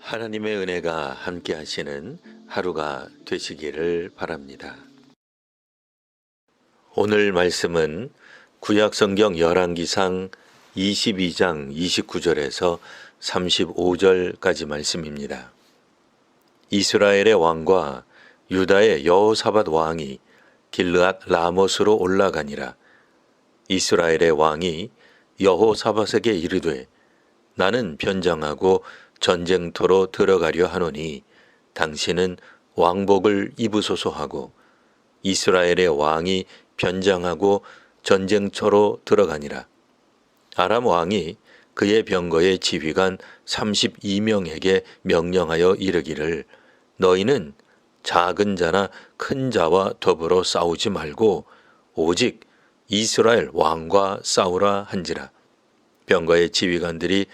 하나님의 은혜가 함께 하시는 하루가 되시기를 바랍니다. 오늘 말씀은 구약성경 열왕기상 22장 29절에서 35절까지 말씀입니다. 이스라엘의 왕과 유다의 여호사밧 왕이 길르앗 라못으로 올라가니라. 이스라엘의 왕이 여호사밧에게 이르되 나는 변장하고 전쟁터로 들어가려 하노니 당신은 왕복을 입으소서 하고 이스라엘의 왕이 변장하고 전쟁터로 들어가니라. 아람 왕이 그의 병거의 지휘관 32명에게 명령하여 이르기를 너희는 작은 자나 큰 자와 더불어 싸우지 말고 오직 이스라엘 왕과 싸우라 한지라. 병거의 지휘관들이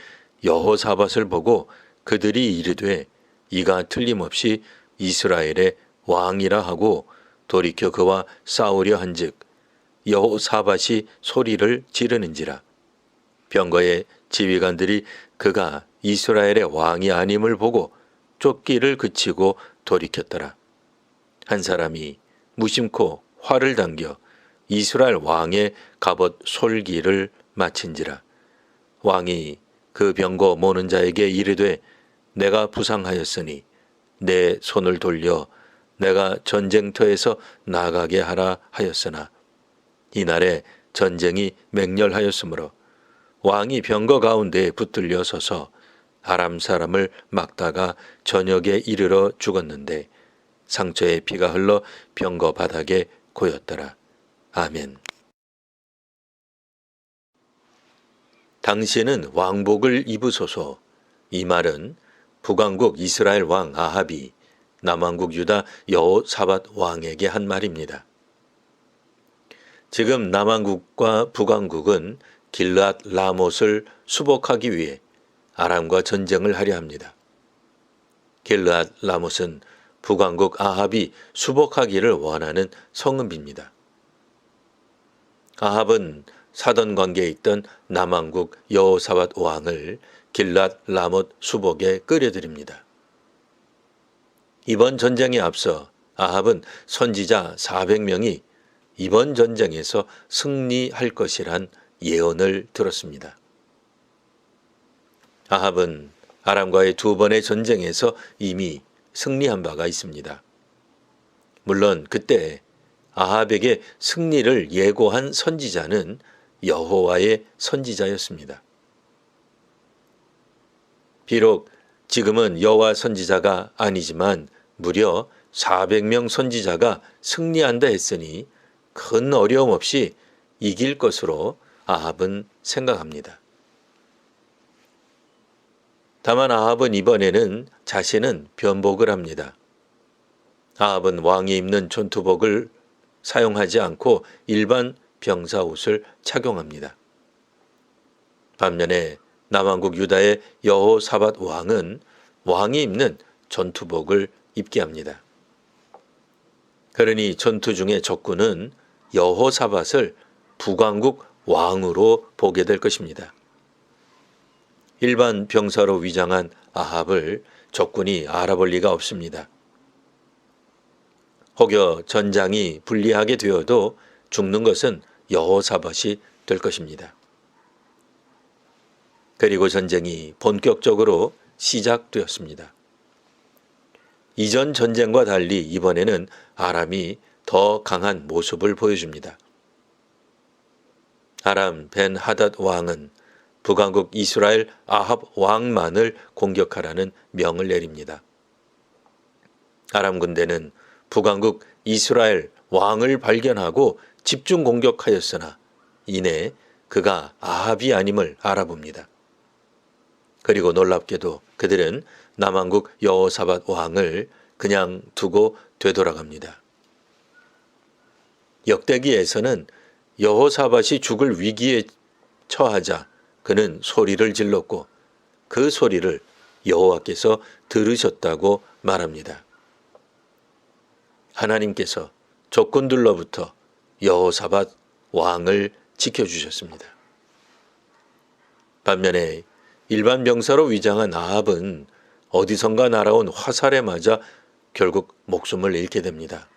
여호사밧을 보고 그들이 이르되 이가 틀림없이 이스라엘의 왕이라 하고 돌이켜 그와 싸우려 한즉 여호사밧이 소리를 지르는지라. 병거의 지휘관들이 그가 이스라엘의 왕이 아님을 보고 쫓기를 그치고 돌이켰더라. 한 사람이 무심코 활을 당겨 이스라엘 왕의 갑옷 솔기를 마친지라. 왕이 그 병거 모는 자에게 이르되 내가 부상하였으니 내 손을 돌려 내가 전쟁터에서 나가게 하라 하였으나 이날에 전쟁이 맹렬하였으므로 왕이 병거 가운데에 붙들려 서서 아람 사람을 막다가 저녁에 이르러 죽었는데 상처에 피가 흘러 병거 바닥에 고였더라. 아멘. 당신은 왕복을 입으소서. 이 말은 북왕국 이스라엘 왕 아합이 남왕국 유다 여호사밧 왕에게 한 말입니다. 지금 남왕국과 북왕국은 길르앗 라못을 수복하기 위해 아람과 전쟁을 하려 합니다. 길르앗 라못은 북왕국 아합이 수복하기를 원하는 성읍입니다. 아합은 사돈 관계에 있던 남왕국 여호사밧 왕을 길르앗 라못 수복에 끌여들입니다. 이번 전쟁에 앞서 아합은 선지자 400명이 이번 전쟁에서 승리할 것이란 예언을 들었습니다. 아합은 아람과의 두 번의 전쟁에서 이미 승리한 바가 있습니다. 물론 그때 아합에게 승리를 예고한 선지자는 여호와의 선지자였습니다. 비록 지금은 여호와 선지자가 아니지만 무려 400명 선지자가 승리한다 했으니 큰 어려움 없이 이길 것으로 아합은 생각합니다. 다만 아합은 이번에는 자신은 변복을 합니다. 아합은 왕이 입는 전투복을 사용하지 않고 일반 병사 옷을 착용합니다. 반면에 남왕국 유다의 여호사밧 왕은 왕이 입는 전투복을 입게 합니다. 그러니 전투 중에 적군은 여호사밧을 북왕국 왕으로 보게 될 것입니다. 일반 병사로 위장한 아합을 적군이 알아볼 리가 없습니다. 혹여 전장이 불리하게 되어도 죽는 것은 여호사밧이 될 것입니다. 그리고 전쟁이 본격적으로 시작되었습니다. 이전 전쟁과 달리 이번에는 아람이 더 강한 모습을 보여줍니다. 아람 벤 하닷 왕은 북왕국 이스라엘 아합 왕만을 공격하라는 명을 내립니다. 아람 군대는 북왕국 이스라엘 왕을 발견하고 집중 공격하였으나 이내 그가 아합이 아님을 알아봅니다. 그리고 놀랍게도 그들은 남왕국 여호사밧 왕을 그냥 두고 되돌아갑니다. 역대기에서는 여호사밧이 죽을 위기에 처하자 그는 소리를 질렀고 그 소리를 여호와께서 들으셨다고 말합니다. 하나님께서 적군들로부터 여호사밧 왕을 지켜주셨습니다. 반면에 일반 병사로 위장한 아합은 어디선가 날아온 화살에 맞아 결국 목숨을 잃게 됩니다.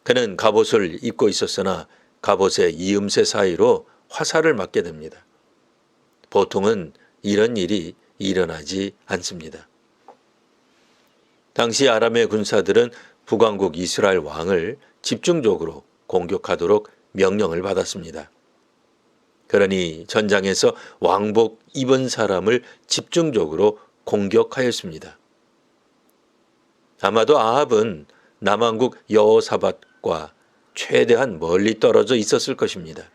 그는 갑옷을 입고 있었으나 갑옷의 이음새 사이로 화살을 맞게 됩니다. 보통은 이런 일이 일어나지 않습니다. 당시 아람의 군사들은 북왕국 이스라엘 왕을 집중적으로 공격하도록 명령을 받았습니다. 그러니 전장에서 왕복 입은 사람을 집중적으로 공격하였습니다. 아마도 아합은 남왕국 여호사밧과 최대한 멀리 떨어져 있었을 것입니다.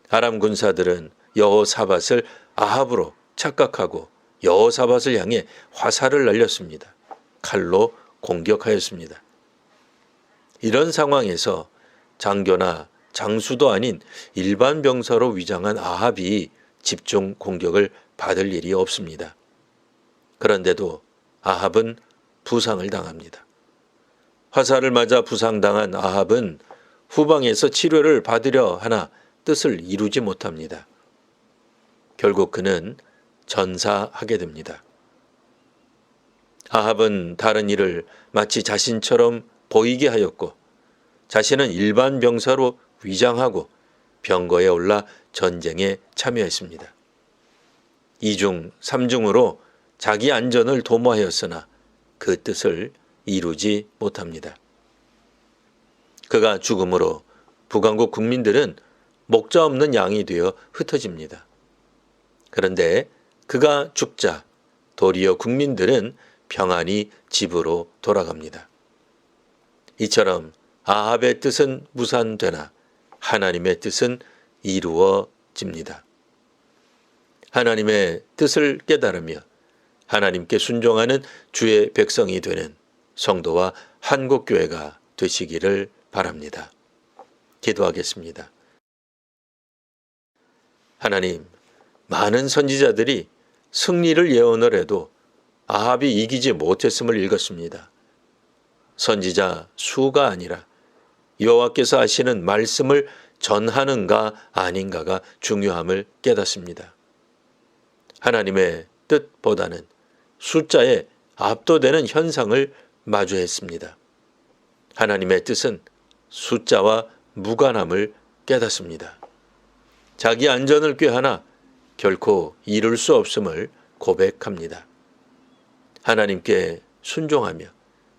아람 군사들은 여호사밧을 아합으로 착각하고 여호사밧을 향해 화살을 날렸습니다. 칼로 공격하였습니다. 이런 상황에서 장교나 장수도 아닌 일반 병사로 위장한 아합이 집중 공격을 받을 일이 없습니다. 그런데도 아합은 부상을 당합니다. 화살을 맞아 부상당한 아합은 후방에서 치료를 받으려 하나 뜻을 이루지 못합니다. 결국 그는 전사하게 됩니다. 아합은 다른 일을 마치 자신처럼 보이게 하였고 자신은 일반 병사로 위장하고 병거에 올라 전쟁에 참여했습니다. 2중, 3중으로 자기 안전을 도모하였으나 그 뜻을 이루지 못합니다. 그가 죽음으로 북왕국 국민들은 목자 없는 양이 되어 흩어집니다. 그런데 그가 죽자 도리어 국민들은 평안히 집으로 돌아갑니다. 이처럼 아합의 뜻은 무산되나 하나님의 뜻은 이루어집니다. 하나님의 뜻을 깨달으며 하나님께 순종하는 주의 백성이 되는 성도와 한국교회가 되시기를 바랍니다. 기도하겠습니다. 하나님, 많은 선지자들이 승리를 예언을 해도 아합이 이기지 못했음을 읽었습니다. 선지자 수가 아니라 여호와께서 하시는 말씀을 전하는가 아닌가가 중요함을 깨닫습니다. 하나님의 뜻보다는 숫자에 압도되는 현상을 마주했습니다. 하나님의 뜻은 숫자와 무관함을 깨닫습니다. 자기 안전을 꾀하나 결코 이룰 수 없음을 고백합니다. 하나님께 순종하며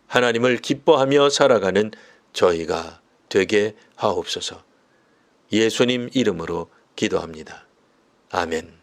하나님을 기뻐하며 살아가는 저희가 되게 하옵소서. 예수님 이름으로 기도합니다. 아멘.